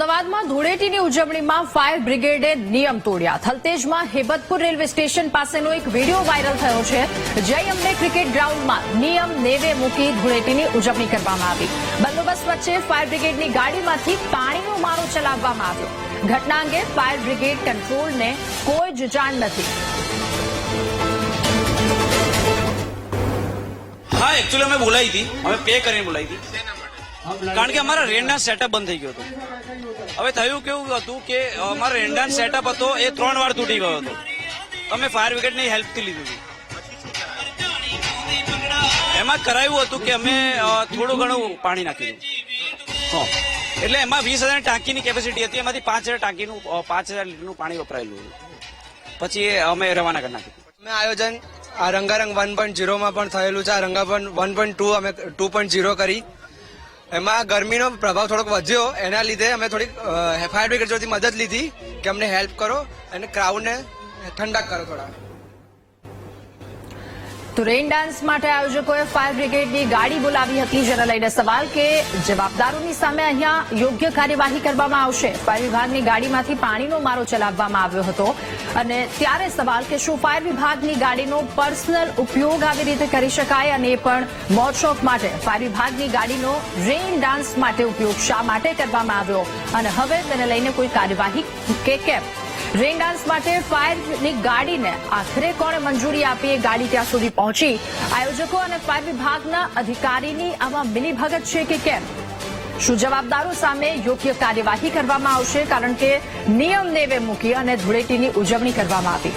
અમદાવાદમાં ધૂળેટીની ઉજવણીમાં ફાયર બ્રિગેડે નિયમ તોડ્યા. થલતેજમાં હેબતપુર રેલવે સ્ટેશન પાસેનો એક વિડીયો વાયરલ થયો છે. જય અંબે ક્રિકેટ ગ્રાઉન્ડમાં નિયમ નેવે મૂકી ધૂળેટીની ઉજવણી કરવામાં આવી. બંદોબસ્ત વચ્ચે ફાયર બ્રિગેડની ગાડીમાંથી પાણીનો મારો ચલાવવામાં આવ્યો. ઘટના અંગે ફાયર બ્રિગેડ કંટ્રોલને કોઈ જ જાણ નથી. हाँ एक्चुअली हमें बुलाई थी, हमें पे કરીને बुलाई थी કારણ કે અમારા રેન્ડના સેટઅપ બંધ થઈ ગયો હતો. હવે થયું કેવું હતું કે અમારા રેન્ડના સેટઅપ હતો એ 3 વાર તૂટી ગયો હતો. અમે ફાયર બ્રિગેડની હેલ્પથી લીધું હતું. એમાં કરાયું હતું કે અમે થોડું ઘણું પાણી નાખી દીધું. એટલે એમાં 20,000 ટાંકીની કેપેસિટી હતી, એમાંથી 5,000 ટાંકીનું 5,000 લીટરનું પાણી વપરાયેલું હતું. પછી અમે રવાના કરી નાખ્યું. અમે આયોજન આ રંગારંગ 1.0 માં પણ થયેલું છે. આ રંગારંગ 1.2 અમે 2.0 કરી. એમાં ગરમીનો પ્રભાવ થોડોક વધ્યો, એના લીધે અમે થોડીક ફાયર બ્રિગેડ જોડેથી મદદ લીધી કે અમને હેલ્પ કરો અને ક્રાઉડને ઠંડક કરો થોડા. તો રેઇન ડાન્સ માટે આયોજકોએ ફાયર બ્રિગેડની ગાડી બોલાવી હતી, જેને લઈને સવાલ કે જવાબદારોની સામે અહીંયા યોગ્ય કાર્યવાહી કરવામાં આવશે. ફાયર વિભાગની ગાડીમાંથી પાણીનો મારો ચલાવવામાં આવ્યો હતો અને ત્યારે સવાલ કે શું ફાયર વિભાગની ગાડીનો પર્સનલ ઉપયોગ આવી રીતે કરી શકાય, અને એ પણ મોજ શોખ માટે. ફાયર વિભાગની ગાડીનો રેઇન ડાન્સ માટે ઉપયોગ શા માટે કરવામાં આવ્યો અને હવે તેને લઈને કોઈ કાર્યવાહી કે કેમ? રેઇન ડાન્સ માટે ફાયરની ગાડીને આખરે કોણે મંજૂરી આપી, એ ગાડી ત્યાં સુધી પહોંચી? આયોજકો અને ફાયર વિભાગના અધિકારીની આમાં મિલીભગત છે કે કેમ? શું જવાબદારો સામે યોગ્ય કાર્યવાહી કરવામાં આવશે? કારણ કે નિયમ નેવે મૂકી અને ધૂળેટીની ઉજવણી કરવામાં આવી.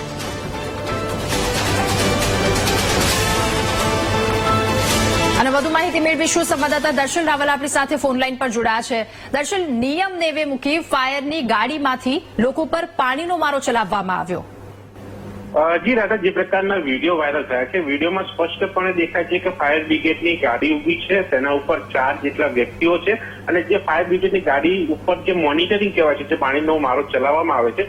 અને વધુ માહિતી મેળવીશું. સંવાદદાતા દર્શન રાવલ આપણી સાથે ફોનલાઈન પર જોડાયા છે. દર્શન, નિયમ નેવે મૂકી ફાયરની ગાડીમાંથી લોકો પર પાણીનો મારો ચલાવવામાં આવ્યો. જી રાધા, જે પ્રકારના વિડીયો વાયરલ થયા છે, વિડીયોમાં સ્પષ્ટપણે દેખાય છે કે ફાયર બ્રિગેડની ગાડી ઉભી છે, તેના ઉપર 4 જેટલા વ્યક્તિઓ છે અને જે ફાયર બ્રિગેડની ગાડી ઉપર જે મોનિટરિંગ કહેવાય છે, જે પાણીનો મારો ચલાવવામાં આવે છે,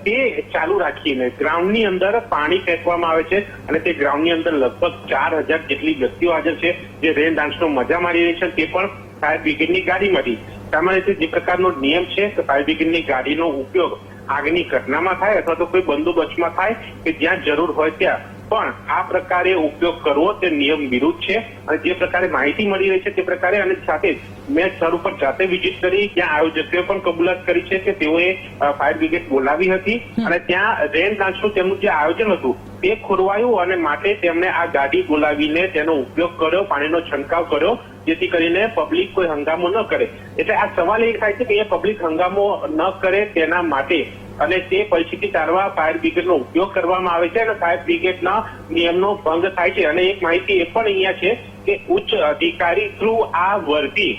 તે ચાલુ રાખીને ગ્રાઉન્ડની અંદર પાણી ફેંકવામાં આવે છે અને તે ગ્રાઉન્ડની અંદર લગભગ 4,000 જેટલી વ્યક્તિઓ હાજર છે, જે રેન ડાન્સનો મજા માણી રહી છે. તે પણ ફાયર બ્રિગેડની ગાડીમાંથી. સામાન્ય રીતે જે પ્રકારનો નિયમ છે કે ફાયર બ્રિગેડની ગાડીનો ઉપયોગ આગની ઘટનામાં થાય અથવા તો કોઈ બંદોબસ્તમાં થાય કે જ્યાં જરૂર હોય ત્યાં, પણ આ પ્રકારે ઉપયોગ કરવો તે નિયમ વિરુદ્ધ છે. અને જે પ્રકારે માહિતી મળી રહી છે તે પ્રકારે, અને સાથે જ મેં સ્થળ ઉપર જાતે વિઝિટ કરી, ત્યાં આયોજકોએ પણ કબૂલાત કરી છે કે તેઓએ ફાયર બ્રિગેડ બોલાવી હતી અને ત્યાં રેન ડાન્સનું તેમનું જે આયોજન હતું તે ખોરવાયું અને માટે તેમણે આ ગાડી બોલાવીને તેનો ઉપયોગ કર્યો, પાણીનો છંટકાવ કર્યો, જેથી કરીને પબ્લિક કોઈ હંગામો ન કરે. એટલે આ સવાલ એ થાય છે કે એ પબ્લિક હંગામો ન કરે તેના માટે અને તે પરિસ્થિતિ ટાળવા ફાયર બ્રિગેડનો ઉપયોગ કરવામાં આવે છે અને ફાયર બ્રિગેડના નિયમનો ભંગ થાય છે. અને એક માહિતી એ પણ અહીંયા છે કે ઉચ્ચ અધિકારી થ્રુ આ વર્દી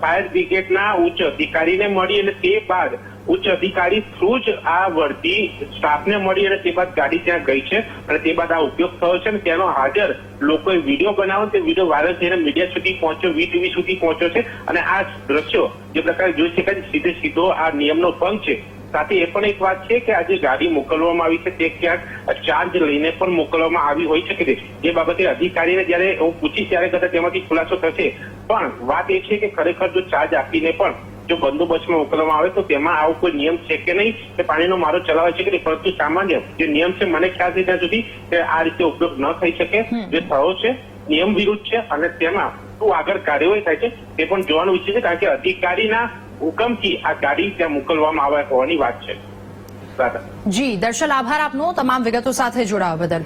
ફાયર બ્રિગેડના ઉચ્ચ અધિકારીને મળી અને તે બાદ ઉચ્ચ અધિકારી થ્રુ જ આ વર્દી સ્ટાફને મળી અને તે બાદ ગાડી ત્યાં ગઈ છે અને તે બાદ આ ઉપયોગ થયો છે અને તેનો હાજર લોકોએ વિડીયો બનાવ્યો. તે વિડીયો વાયરલ થઈને મીડિયા સુધી પહોંચ્યો, VTV સુધી પહોંચ્યો છે અને આ દ્રશ્યો જે પ્રકારે જોઈ શકાય છે, સીધો આ નિયમનો ભંગ છે. સાથે એ પણ એક વાત છે કે આ જે ગાડી મોકલવામાં આવી છે તે ક્યાંક ચાર્જ લઈને પણ મોકલવામાં આવી હોઈ શકે છે. જે બાબતે અધિકારીને જયારે હું પૂછીશ ત્યારે કદાચ તેમાંથી ખુલાસો થશે. પણ વાત એ છે કે ખરેખર જો ચાર્જ આપીને પણ જો બંદોબસ્તમાં મોકલવામાં આવે તો તેમાં આવો કોઈ નિયમ છે કે નહીં, કે પાણીનો મારો ચલાવે છે કે નહીં. પરંતુ સામાન્ય જે નિયમ છે, મને ખ્યાલ છે ત્યાં સુધી કે આ રીતે ઉપયોગ ન થઈ શકે. જે થયો છે નિયમ વિરુદ્ધ છે અને તેમાં શું આગળ કાર્યવાહી થાય છે તે પણ જોવાનું ઈચ્છે છે, કારણ કે અધિકારીના હુકમથી આ ગાડી ત્યાં મોકલવામાં આવ્યા હોવાની વાત છે. જી દર્શન, આભાર આપનો તમામ વિગતો સાથે જોડાવા બદલ.